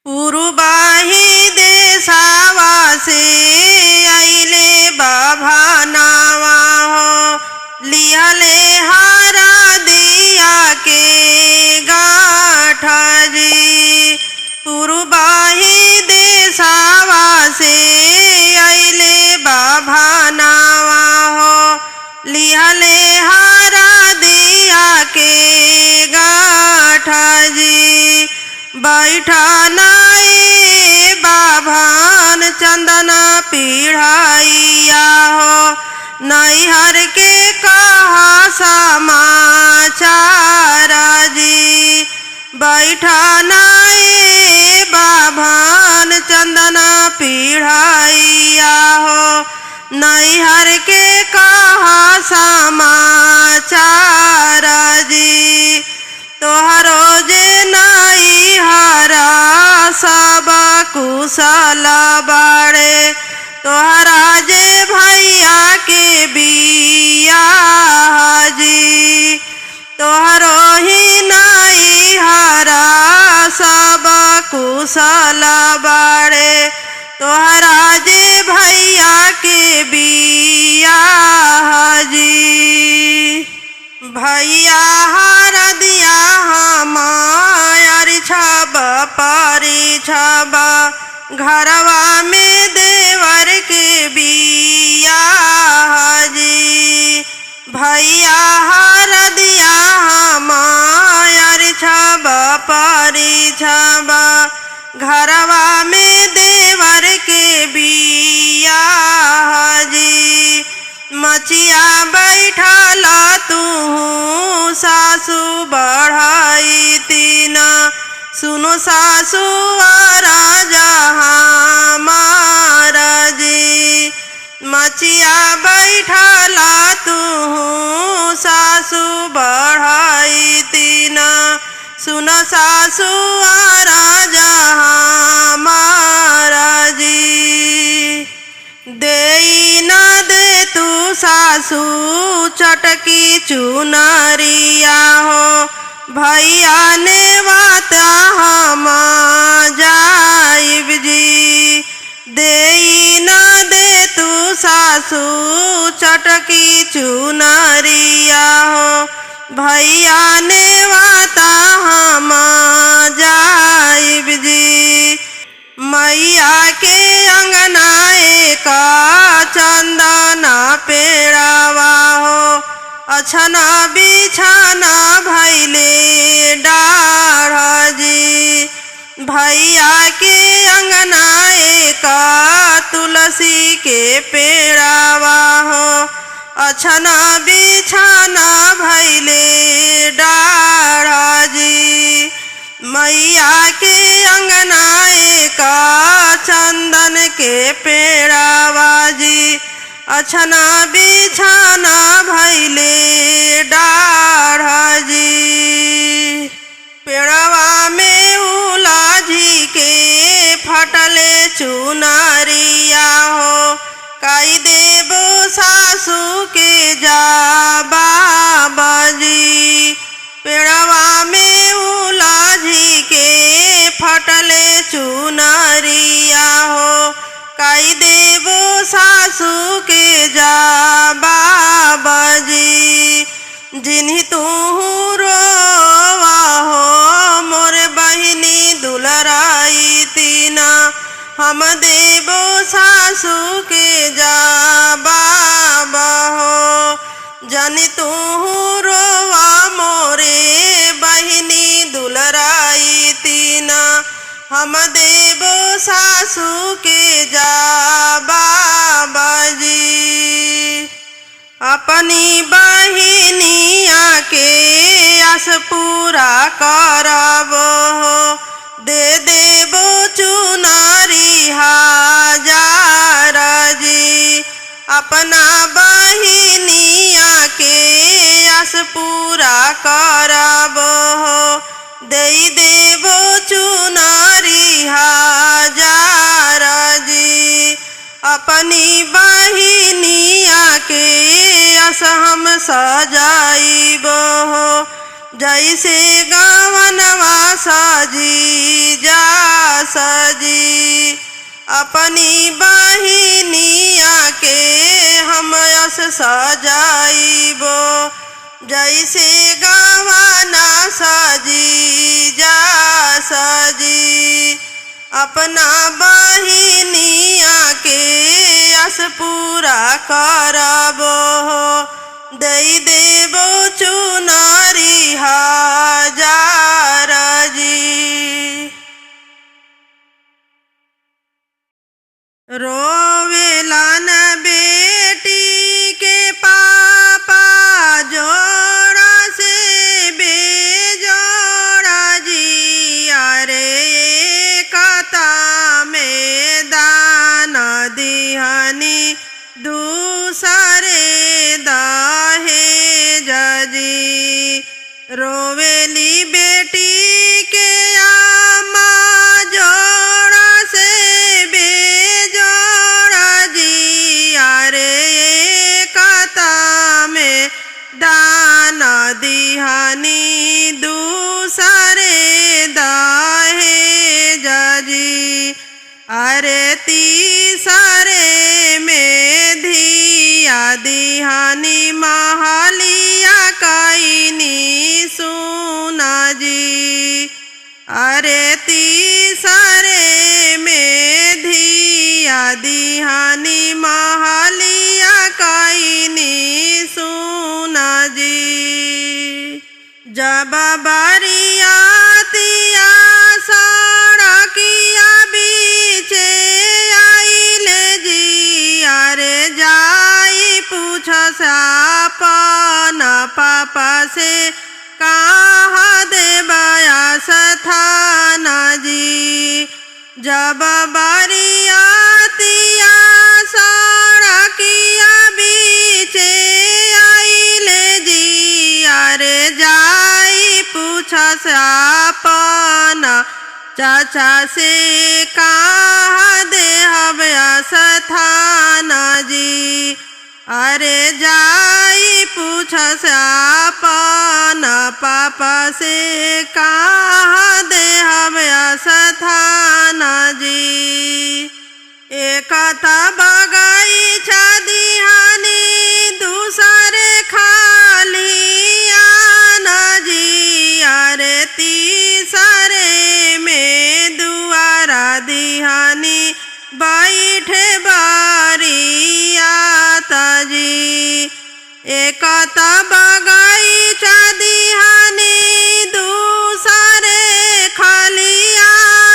पुरुबाही देसावा से आइले बभनावा हो लिहले हरा दिया के गाठ जी। पुरुबाही देसावा से आइले बभनावा हो लिहले हरा दिया के गाठ जी। बैठा नाई बाभान चंदना पीढ़ाइया हो नैहर के कहा समाचार जी। बैठा नाई बाभान चंदना पीढ़ाइया हो नैहर के कहा समाचार जी। तोहरो जे नैहरा सब कुशल बाड़े तोहरा जे भैया के बियाह जी। तोहरो ही नैहरा सब कुशल बाड़े तोहरा जे भैया के बियाह जी। भैया हरदिया हमार छब परी छब घरवा में देवर के बियाह जी। भैया हरदिया हमार छब परी छब घरवा में देवर के बियाह जी। मचिया बैठल तू सासु बढ़ाई तीना सुनो सासु राजा हमार जी। मचिया बैठल तू सासु बढ़ाई तीना सुनो सासु राजा हमार जी। देई न दे तू सासु चटकी चुनरिया हो भैया ने वाता हम जाइब जी। देई न दे तू सासु चटकी चुनरिया हो भैया ने वाता हम जाइब जी। मैया के अंगनाए का चंदना पेड़ावा हो अछना बिछाना भैले डाढ़ जी। भैया के अंगनाए का तुलसी के पेड़ावा हो अछना बिछाना भैले डाढ़ जी। मैया के अंगनाए का चंदन के पेड़ावा जी अछना बिछाना भैले डाढ़ जी। पेड़वा में उलाझी के फटले चुनरिया हो काई देबो सासू के जा बाबा जी। पेड़वा में उलाझी के फटले चुनरिया हो काई देबो सासू के जा बाबा जी। जिन्हीं तू रोवा हो मोर बहिनी दुलराई तीना हम देबो सासू के जा बाबा हो। जनि तू रोवा मोरे बहिनी दुलराई तीना हम देबो सासू के जा बाबा जी। अपनी बहिनिया के आस पूरा करब हो दे देबो चुनरी हजार जी। अपना बहिनिया के आस पूरा करब हो दे देबो चुनरी हजार जी। अपनी बहिनिया के आस हम सजाइब हो जैसे गवनवा सजी जा अपनी बहिनिया के हम यस सजाइबो जैसे गहना सजी जा सजी। अपना बहिनिया के यस पूरा करबो दई देबो चुनरी हजार जी। रोवेला न बेटी के पापा जोड़ा से बेजोड़ा जी। अरे कथा में दान दिहनी दूसरे दहेज जी। रोवेली बेटी के आमा जोड़ा से बेजोड़ा जी। अरे कथा में दान दिहनी दूसरे दहेज जी। अरे तीसरे में धिया दिहानी महलिया कईनी सुना जी। अरे तीसरे में धिया दिहानी महलिया कईनी सुना जी। जब बरियातिया सड़किया बीचे आइले जी। अरे जाई पूछस अपन पापा से कहाँ देबया स्थान जी। जब बरियातिया सड़किया बीचे आइले जी। अरे जाई पूछस अपन चाचा से कहाँ देहबया स्थान जी। अरे जाई पूछस अपन पापा से कहाँ देहबया स्थान जी। एक बगीचा दिहानी दूसरे खालिया न जी। अरे तीसरे में दुआरा दिहानी बैठे बारियात जी। एक बगीचा दिहानी दूसरे खालिया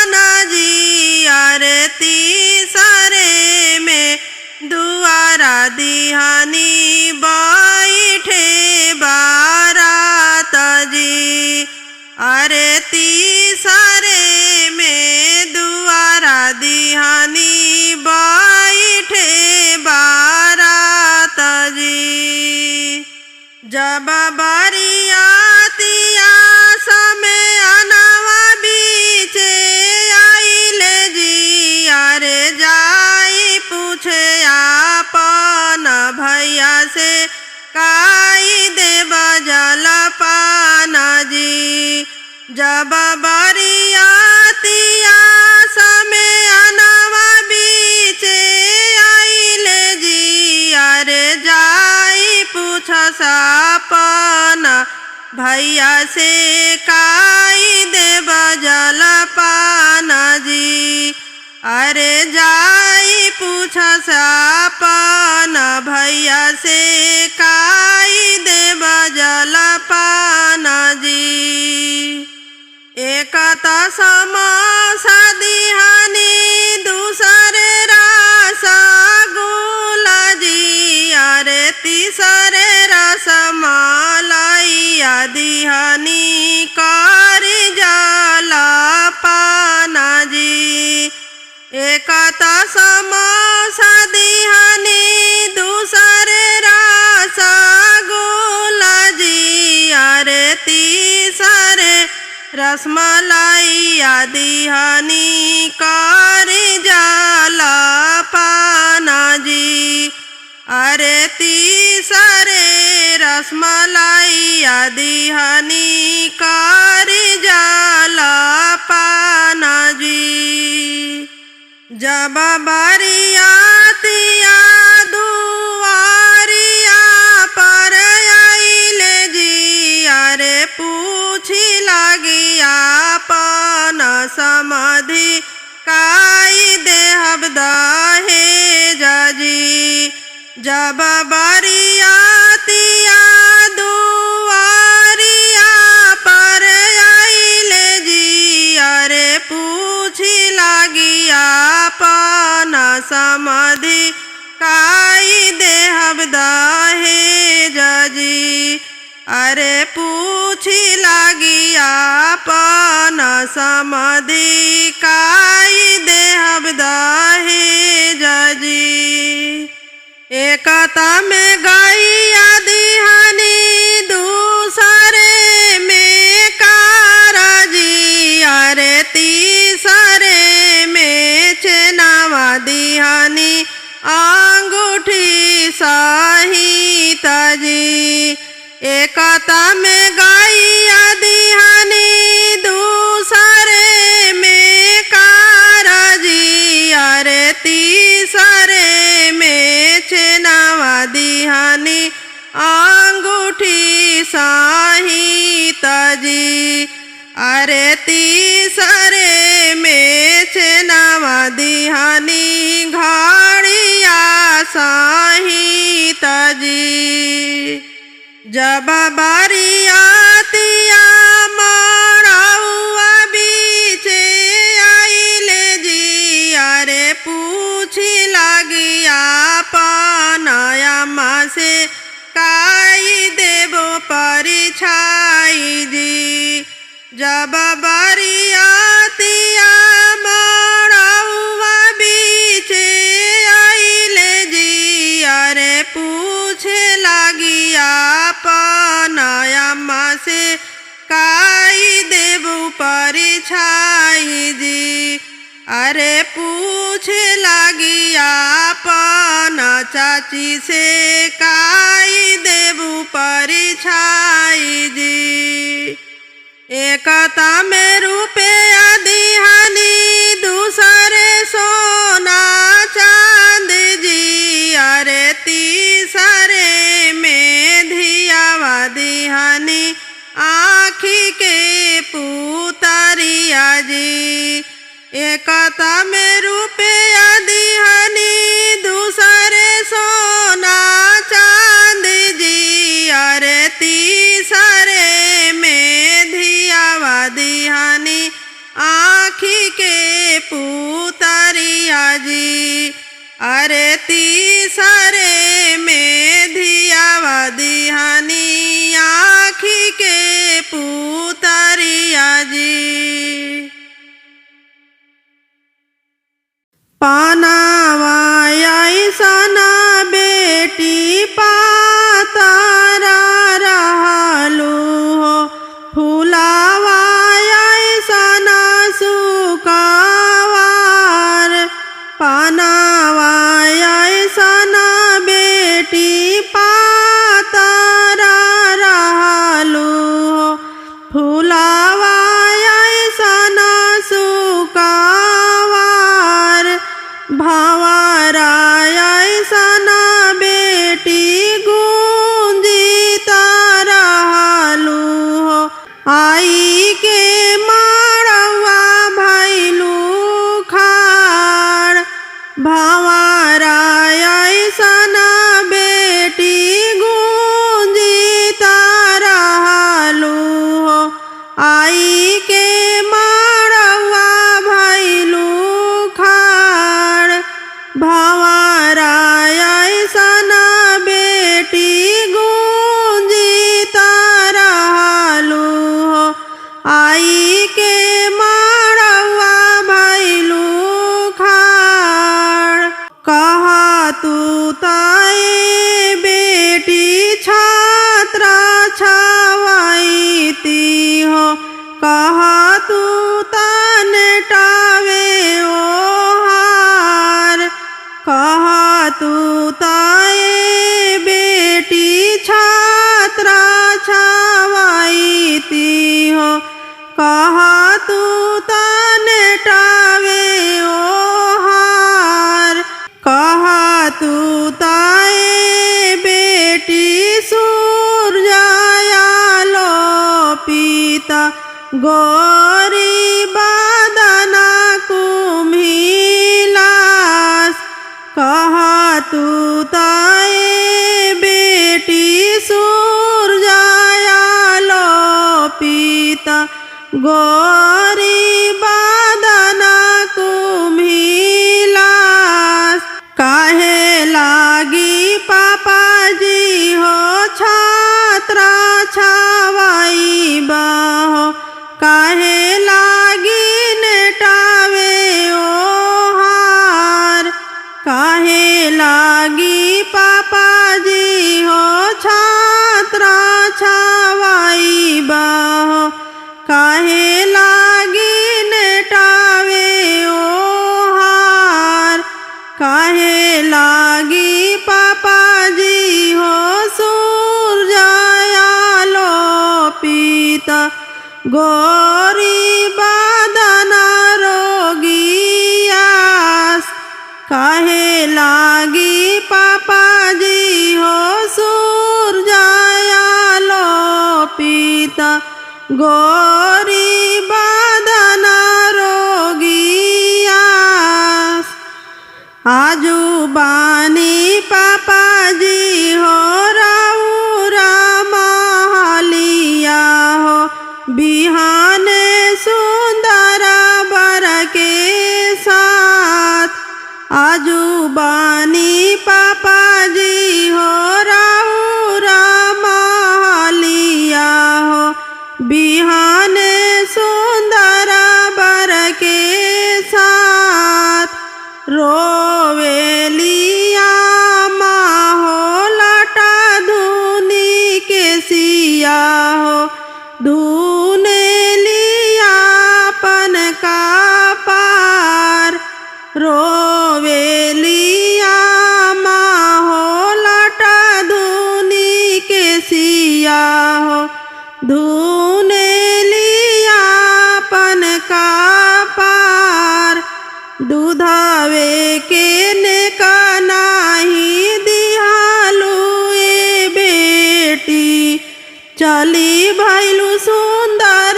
न जी। अरे तीसरे में दुआरा दिहानी बैठे बारात जी। अरे तीसरे में दुआरा दिहानी बैठे बारात जी। जब बरियातिया समय अनवा बीचे आइले जी। अरे जाई पूछे अपन भैया से काई देब जलपान जी। जब बरियातिया समय अनवा बीचे आइले जी। अरे जाई पूछस अपन भैया से काई देब जलपान जी। अरे जाई पूछस अपन भैया से काई देब जलपान जी। एक समोसा दिहानी दूसरे रसगुल्ला जी। अरे तीसरे रसमलाइया दिहानी करी जलपान जी। एक समोसा दिहानी दूसरे रसगुल्ला जी। अरे तीसरे रसमलाइया दिहानी करी जलपान जी। अरे तीसरे रसमलाइया दिहानी करी जलपान जी। जब जब बरियातिया दुआरिया पर आइले जी अरे पूछी लगिया पन समधि काई देहब दहेज जी जब बरियातिया दुआरिया पर आइले जी अरे पूछी लगिया पन समधि काई देहब दहेज जी अरे पूछी लगिया पन समधि काई देहब दहेज जी एकता में गैया दिहानी दूसरे में कारजी अरे तीसरे में चेनावा दिहानी अंगूठी सहित जी एकता में गैया दिहानी दूसरे में कारजी अरे तीसरे में चेनावा दिहानी अंगूठी सहित जी अरे तीसरे में चेनावा दिहानी घड़िया सहित जी जब बरियातिया मरौआ बीचे आइले जी अरे पूछी लगिया पनया माँ से काई देबो परिछाई जी जब बरियातिया मरौआ बीचे आइले जी अरे पूछे लगिया पनया माँ से काई देबो परिछाई जी अरे पूछे लगिया पन चाची से काई देबो परिछाई जी एकता में रुपया दिहानी दूसरे सोना चांद जी अरे तीसरे में धियावा दिहानी आँखी के पुतरिया जी एकता में रुपया दिहानी दूसरे सोना चांद जी अरे तीसरे में धियावा दिहानी आँखी के पुतरिया जी अरे तीसरे में धियावा दिहानी आँखी के पुतरिया जी पानावा ऐसन बेटी पातारा रहलू हो फूलावा ऐसन सुकावार पानावा ऐसन बेटी पातारा रहलू हो फूलावा ऐसन सुकावार भावारा ऐसन बेटी गुंजित रहलू हो आई के मारवा भैलू खाड़ भावारा ऐसन बेटी गुंजित रहलू हो आई के मारवा भैलू खाड़ भावारा ऐसन बेटी गुंजित रहलू हो आई के मारवा भैलू खाड़। गोरी बदन रोगियास काहे लागी पापाजी हो सूरजाया लो पिता गोरी बदन रोगियास आजू बानी पापाजी हो राउरा महलिया हो बिहाने सुंदर बर के साथ आजू बानी पापाजी हो राउरा महलिया हो बिहाने सुंदर बर के साथ रोवेलिया माहो लटा धुनी के सिया हो धूने लिया पन का पार रोवेलिया माहो लटा धुनी के सिया हो धूने लिया पन का पार दूधावे के नेका नाही दिहालू ए बेटी चली भैलू सुंदर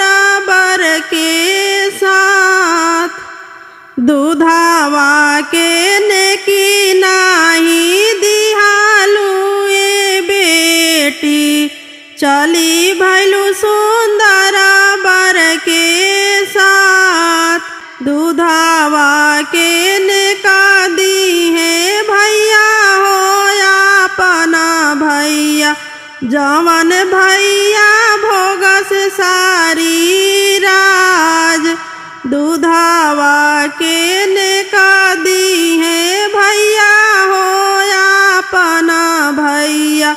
बर के साथ दूधावा के नेकी नाही दिहालू ए बेटी चली भैलू सुंदर बर के साथ दूधावा के नेका दी है भैया हो अपना भैया जवन भैया भोगस सारी राज दूधावा के नेका दी है भैया हो अपना भैया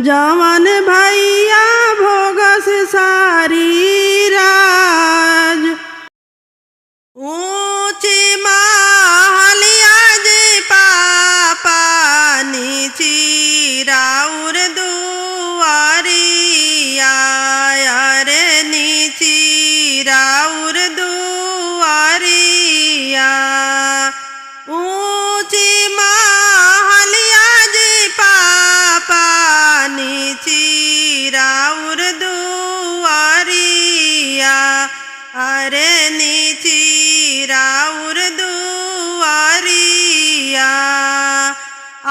जवन भैया भोगस सारी राज ऊंची महलिया जी पापा नीची राउर दुआरिया रे नीची राउर दुआरिया ऊंची महलिया जी पापा नीची राउर दुआरिया अरे नीची राउर दुआरिया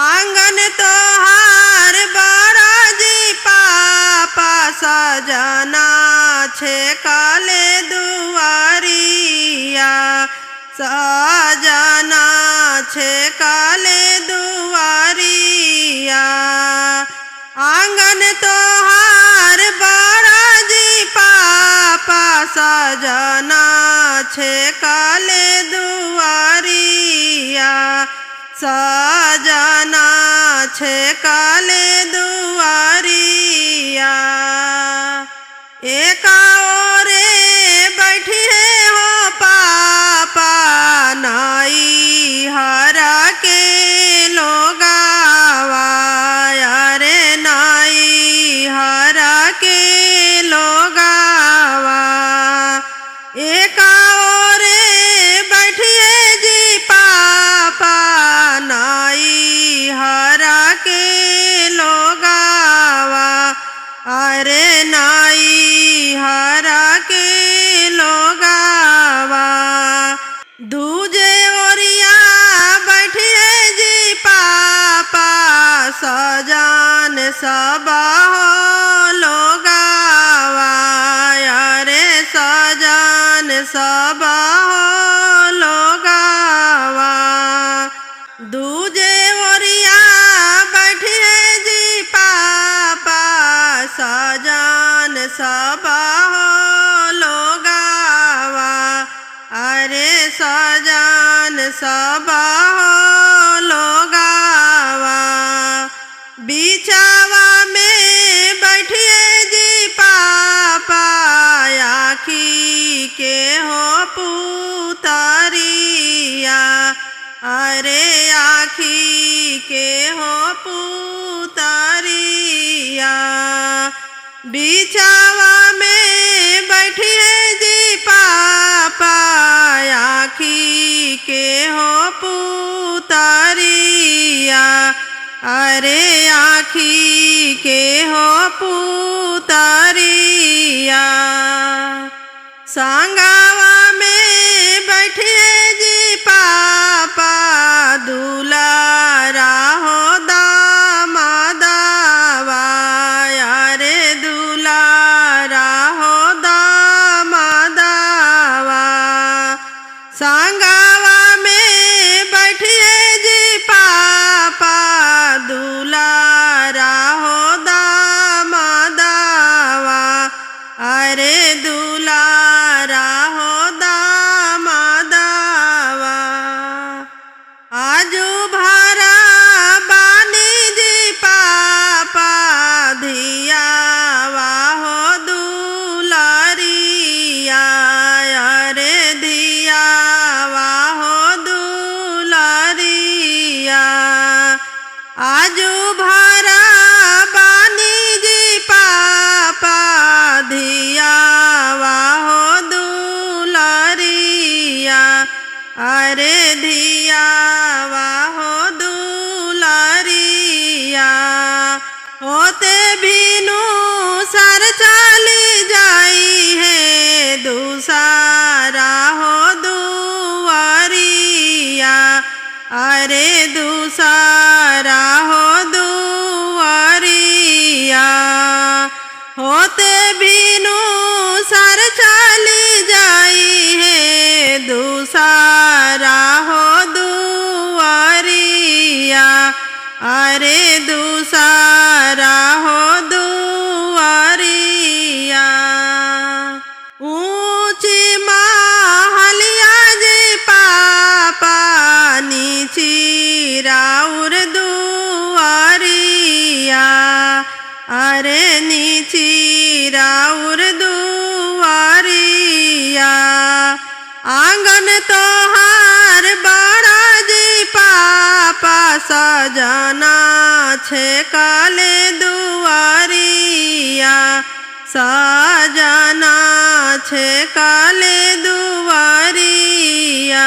आंगन तोहार बराजी पापा सजना छे काले दुआरिया सजना छे काले दुआरिया आंगन तोहार बराजी पापा सजना छे काले दुआरिया सजना छे काले दुआरिया एका ओरे बैठी हो पापा नाई हरा के लोगावा रे नाई हरा के लोगावा एका ओरे बैठिए जी पापा नाई हरा के लोगावा अरे नाई हरा के लोगावा दूजे ओरिया बैठिए जी पापा सजान सबा हो लोगावा अरे सजान सबा हो लोगावा दूजे ओरिया बैठिए जी पापा सजान सबा हो लोगावा अरे सजान सबा हो लोगावा बिछावा में बैठिए जी पापा आखी के हो पुतरिया अरे आखी के हो पुतरिया बिछावा में बैठ बैठिए जी पापा आखी के हो पुतरिया, अरे आखी के हो पुतरिया। संगवा में बैठिए जी पापा दुलारा हो दामादावा, अरे दुलारा हो दामादावा। संगवा में बैठिए जी पापा दुलारा हो दामादावा, अरे दुलारा हो दामादावा। आजू भरा बानी जी पापा धियावा हो दुलारिया, अरे धियावा हो दुलारिया। आजू भरा बानी जी पापा धियावा हो दुलारिया, अरे धियावा हो दुलारिया। होते भीनु सर चली जाई है दूसरा हो दुआरिया, अरे दूसरा हो दुआरिया। होते भीनु सर चली जाई है दूसरा हो दुआरिया, अरे दूसरा हो दुआरिया। ऊंची महलिया जी पापा नीची राउर दुआरिया, अरे नीची राउर दुआरिया। आंगन तोहार बड़ा जी पापा सजना छे काले दुआरिया, सजना छे काले दुआरिया।